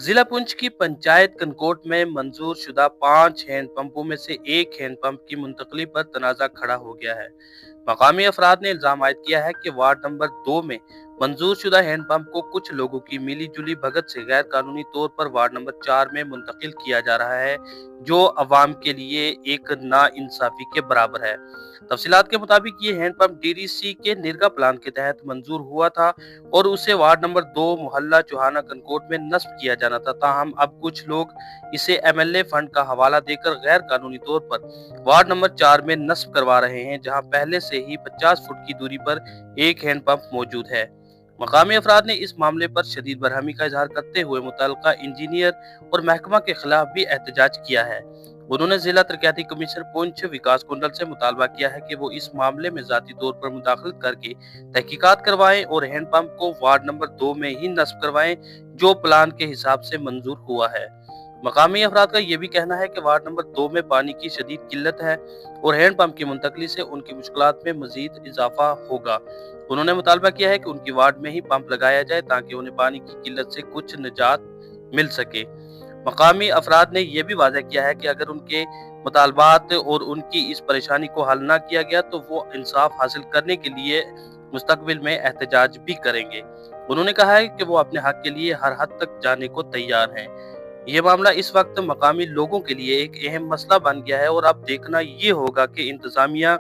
जिला पुंछ की पंचायत कनकोट में मंजूर शुदा 5 हैंडपंपों में से एक हैंडपंप की मुंतकली पर तनाज़ा खड़ा हो गया है। मकामी अफराद ने इल्जाम आयद किया है कि वार्ड नंबर 2 में मंजूर शुदा हैंडपंप को कुछ लोगों की मिली जुली भगत से गैर कानूनी तौर पर वार्ड नंबर 4 में मुंतकिल किया जा रहा है, जो अवाम के लिए एक नाइंसाफी के बराबर है। तफसीलात के मुताबिक ये हैंडपंप डीडीसी के निर्गा प्लान के तहत मंजूर हुआ था और उसे वार्ड नंबर 2 मोहल्ला चौहाना कनकोट में नस्ब किया जाना था। ताहम अब कुछ लोग इसे एमएलए फंड का हवाला देकर गैर कानूनी तौर पर वार्ड नंबर 4 में नस्ब करवा रहे हैं, जहां पहले से ही 50 फुट की दूरी पर एक हैंडपंप मौजूद है। मकामी अफराद ने इस मामले पर शदीद बरहमी का इजहार करते हुए मुतल्लिका इंजीनियर और महकमा के खिलाफ भी एहतजाज किया है। उन्होंने जिला तरक्याती कमिश्नर पुंछ विकास कुंडल से मुतालबा किया है कि वो इस मामले में जाती तौर पर मुदाखलत करके तहकीकात करवाएं और हैंडपंप को वार्ड नंबर 2 में ही नस्ब करवाएं, जो प्लान के हिसाब से मंजूर हुआ है। मकामी अफराद का ये भी कहना है कि वार्ड नंबर 2 में पानी की शदीद किल्लत है और हैंडपंप की मुंतकली से उनकी मुश्किलात में मजीद इजाफा होगा। उन्होंने मुतालबा किया है कि उनकी वार्ड में ही पंप लगाया जाए ताकि उन्हें पानी की किल्लत से कुछ निजात मिल सके। मकामी अफराद ने यह भी वाज़ेह किया है कि अगर उनके मुतालबात और उनकी इस परेशानी को हल ना किया गया तो वो इंसाफ हासिल करने के लिए मुस्तकबिल में एहतजाज भी करेंगे। उन्होंने कहा है कि वो अपने हक के लिए हर हद तक जाने को तैयार हैं। ये मामला इस वक्त मकामी लोगों के लिए एक अहम मसला बन गया है और अब देखना ये होगा कि इंतजामिया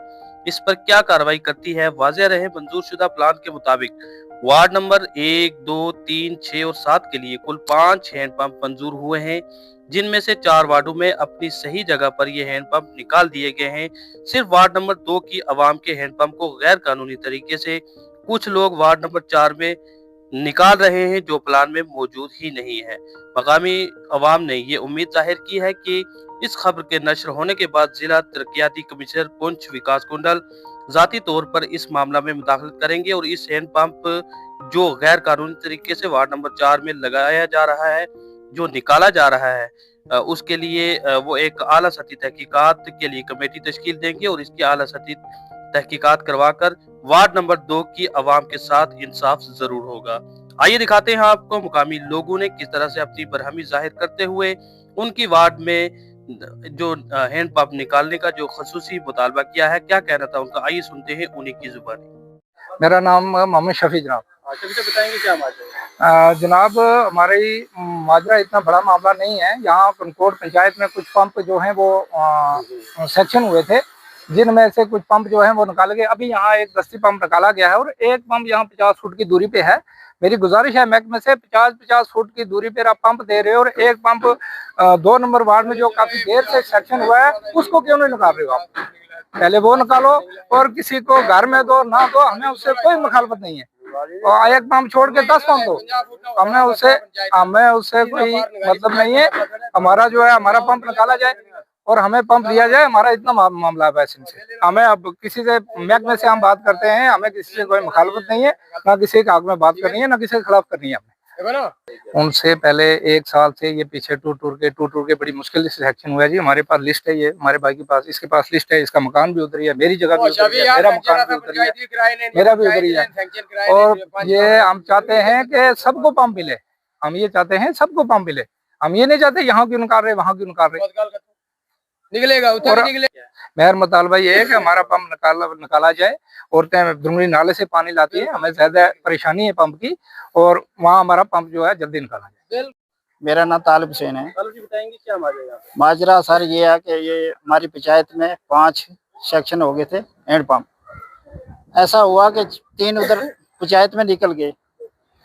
इस पर क्या कार्रवाई करती है। वाज़ेह रहे, मंजूर शुदा प्लान के मुताबिक वार्ड नंबर 1, 2, 3, 6 और 7 के लिए कुल 5 हैंडपंप मंजूर हुए हैं, जिनमें से 4 वार्डों में अपनी सही जगह पर ये हैंडपंप निकाल दिए गए हैं। सिर्फ वार्ड नंबर 2 की आवाम के हैंडपंप को गैर कानूनी तरीके से कुछ लोग वार्ड नंबर 4 में निकाल रहे हैं, जो प्लान में मौजूद ही नहीं है। मकामी अवाम ने ये उम्मीद जाहिर की है कि इस खबर के नश्र होने के बाद जिला तरक्याती कमिश्नर पुंछ विकास कुंडल जाती तौर पर इस मामला में मुदाखलत करेंगे और इस हैंड पंप जो गैर कानूनी तरीके से वार्ड नंबर 4 में लगाया जा रहा है, जो निकाला जा रहा है, उसके लिए वो एक आला सतही तहकीकात के लिए कमेटी तश्कील देंगे और इसकी आला सतही तहकीकात करवाकर वार्ड नंबर 2 की आवाम के साथ इंसाफ जरूर होगा। आइए दिखाते हैं आपको मुकामी लोगों ने किस तरह से अपनी बरहमी जाहिर करते हुए उनकी वार्ड में जो हैंड पंप निकालने का जो खसूसी मुतालबा किया है, क्या कहना था उनका। आइए सुनते हैं उन्हीं की जुबानी। मेरा नाम मोहम्मद शफी जनाब। अच्छा, बताएंगे क्या माजरा जनाब, हमारी माजरा इतना बड़ा मामला नहीं है। यहाँ कनकोट पंचायत में कुछ पंप जो हैं वो सेक्शन हुए थे, जिनमें से कुछ पंप जो हैं वो निकाले गए। अभी यहाँ एक दस्ती पंप निकाला गया है और एक पंप यहाँ 50 फुट की दूरी पे है। मेरी गुजारिश है महकमे से 50-50 फुट की दूरी पर आप पंप दे रहे हो और एक पंप 2 नंबर वार्ड में जो काफी देर से सेक्शन हुआ है उसको क्यों नहीं निकाल रहे हो आप? पहले वो निकालो और किसी को घर में दो ना दो, हमें उससे कोई मुखालफत नहीं है। और एक पंप छोड़ के 10 पंप दो, हमें उससे कोई मतलब नहीं है। हमारा जो है हमारा पंप निकाला जाए और हमें पंप दिया जाए, हमारा इतना मामला है पैसे से। हमें अब किसी से महकमे से हम बात करते हैं, हमें किसी से कोई मुखालफत नहीं है, ना किसी के हक में बात करनी है, ना किसी के खिलाफ करनी है। हमें उनसे पहले 1 साल से ये पीछे टूट के बड़ी मुश्किल से सेक्शन हुआ है जी। हमारे पास लिस्ट है, ये हमारे भाई के पास, इसके पास लिस्ट है। इसका मकान भी उधर ही है, मेरी जगह भी उधर है, मेरा मकान भी उधर ही है, मेरा भी उधर ही है। और ये हम चाहते हैं कि सबको पंप मिले, हम ये चाहते हैं सबको पंप मिले। हम ये नहीं चाहते यहाँ क्यों निकाल रहे वहाँ क्यों निकाल रहे, निकलेगा उधर निकलेगा। मेरा मुतालबा ये है कि हमारा पंप निकाला जाए। औरतें दुमड़ी नाले से पानी लाती है, हमें ज्यादा परेशानी है पंप की, और वहाँ हमारा पंप जो है जल्दी निकाला जाए। मेरा नाम तालिब हुसैन है। जी, बताएंगे क्या माजरा। माजरा सर ये है कि ये हमारी पंचायत में 5 सेक्शन हो गए थे हैंड पंप। ऐसा हुआ कि 3 उधर पंचायत में निकल गए,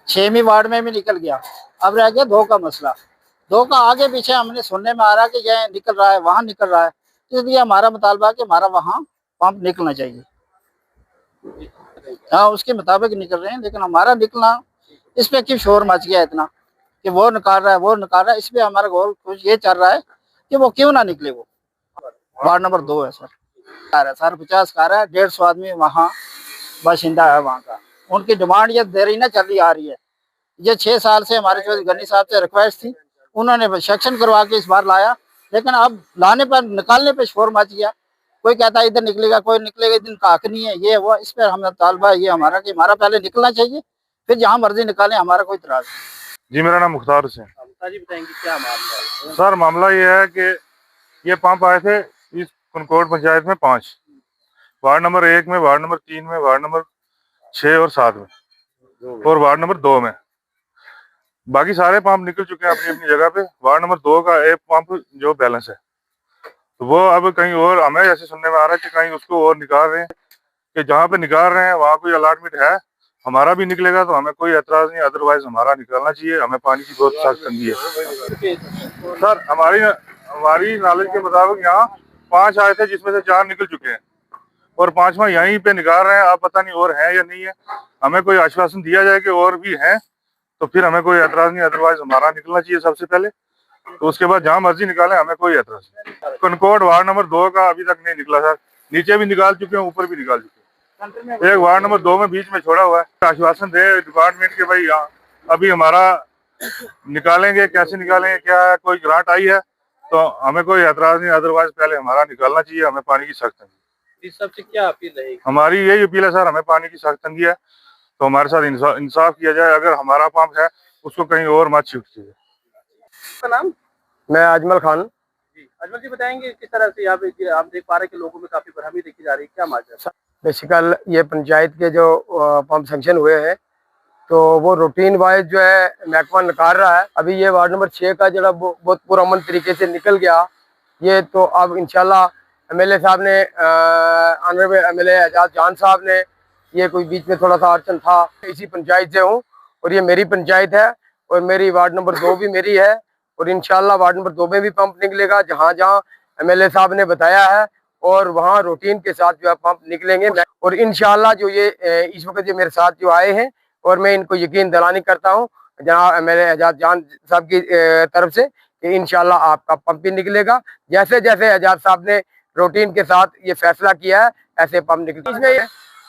6वीं वार्ड में भी निकल गया। अब रह गया 2 का मसला। 2 का आगे पीछे हमने सुनने में आ रहा है कि ये निकल रहा है, वहाँ निकल रहा है, इसलिए हमारा मुतालबा कि हमारा वहाँ पंप निकलना चाहिए। हाँ, उसके मुताबिक निकल रहे हैं, लेकिन हमारा निकलना, इस पे क्यों शोर मच गया इतना कि वो निकाल रहा है वो निकाल रहा है। इस पे हमारा गोल कुछ ये चल रहा है कि वो क्यों ना निकले। वो वार्ड नंबर 2 है सर 50 कार है, 150 आदमी वहाँ बाशिंदा है वहाँ का। उनकी डिमांड ये देर ही ना चल रही आ रही है। ये 6 साल से हमारे चौधरी गन्नी साहब से रिक्वेस्ट थी, उन्होंने सेक्शन करवा के इस बार लाया, लेकिन अब लाने पर निकालने पे शोर मच गया। कोई कहता है इधर निकलेगा, कोई निकलेगा, इधर का हक नहीं है, ये वो। इस पर हमें तालबा ये हमारा कि हमारा पहले निकलना चाहिए, फिर जहाँ मर्जी निकालें, हमारा कोई इतराज नहीं। जी, मेरा नाम मुख्तार हुसैन। उस्ताद जी बताएंगे क्या मामला है? सर मामला ये है कि ये पंप आए थे इस कनकोट पंचायत में 5, वार्ड नंबर 1 में, वार्ड नंबर 3 में, वार्ड नंबर 6 और 7 में और वार्ड नंबर 2 में। बाकी सारे पंप निकल चुके हैं अपनी अपनी जगह पे। वार्ड नंबर 2 का एक पंप जो बैलेंस है, तो वो अब कहीं और, हमें ऐसे सुनने में आ रहा है कि कहीं उसको और निकाल रहे हैं, कि जहाँ पे निकाल रहे हैं वहाँ कोई अलॉटमेंट है, हमारा भी निकलेगा तो हमें कोई एतराज नहीं, अदरवाइज हमारा निकालना चाहिए। हमें पानी की बहुत सख्त तंगी है सर। हमारी नॉलेज के मुताबिक यहाँ 5 आए थे जिसमें से 4 निकल चुके हैं और 5वां यहीं पे निकाल रहे हैं। आप पता नहीं और है या नहीं है, हमें कोई आश्वासन दिया जाए कि और भी हैं तो फिर हमें कोई एतराज नहीं, अदरवाइज हमारा निकलना चाहिए सबसे पहले, तो उसके बाद जहाँ मर्जी निकालें, हमें कोई एतराज नहीं। कनकोट वार्ड नंबर 2 का अभी तक नहीं निकला सर, नीचे भी निकाल चुके हैं, ऊपर भी निकाल चुके हैं। एक वार्ड नंबर 2 में बीच में छोड़ा हुआ है। आश्वासन दे डिपार्टमेंट के भाई यहाँ अभी हमारा निकालेंगे, कैसे निकालेंगे, क्या है, कोई ग्रांट आई है तो हमें कोई एतराज नहीं, अदरवाइज पहले हमारा निकालना चाहिए। हमें पानी की सख्त तंगी, इस सबसे क्या अपील रहेगी? हमारी यही अपील है सर, हमें पानी की सख्त तंगी है तो हमारे साथ इंसाफ किया जाए। अगर हमारा पंप है उसको कहीं और मत शिफ्ट कीजिए। आपका नाम? मैं अजमल खान। जी अजमल जी बताएंगे किस तरह से यहाँ पे आप देख पा रहे हैं कि लोगों में काफी भ्रमी देखी जा रही है, क्या माजरा है? बेसिकल ये पंचायत के जो पंप सेंक्शन हुए हैं तो वो रूटीन वाइज जो है महकमा निकाल रहा है। अभी ये वार्ड नंबर 6 का जो बहुत पुरअमन तरीके से निकल गया ये, तो अब इंशाल्लाह एमएलए साहब ने, ऑनरेबल एमएलए एजाज जान साहब ने, ये कोई बीच में थोड़ा सा अड़चन था, इसी पंचायत से हूँ और ये मेरी पंचायत है और मेरी वार्ड नंबर 2 भी मेरी है और इंशाल्लाह वार्ड नंबर 2 में भी पंप निकलेगा जहाँ जहाँ एमएलए साहब ने बताया है और वहाँ रूटीन के साथ जो है पंप निकलेंगे। और इंशाल्लाह जो ये इस वक्त जो मेरे साथ जो आए हैं और मैं इनको यकीन दिलानी करता हूँ जनाब एमएलए एजाज जान साहब की तरफ से कि इंशाल्लाह आपका पंप भी निकलेगा। जैसे जैसे एजाज साहब ने रूटीन के साथ ये फैसला किया है ऐसे पंप निकले इसमें।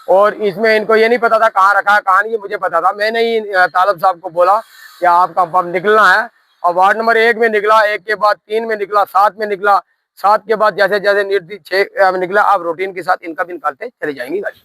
और इसमें इनको ये नहीं पता था कहाँ रखा है कहाँ नहीं, मुझे पता था। मैंने ही तालब साहब को बोला कि आपका पंप निकलना है और वार्ड नंबर 1 में निकला, 1 के बाद 3 में निकला, 7 में निकला, 7 के बाद जैसे जैसे निर्देश 6 में निकला। अब रूटीन के साथ इनका भी निकालते चले जाएंगी गाड़ी।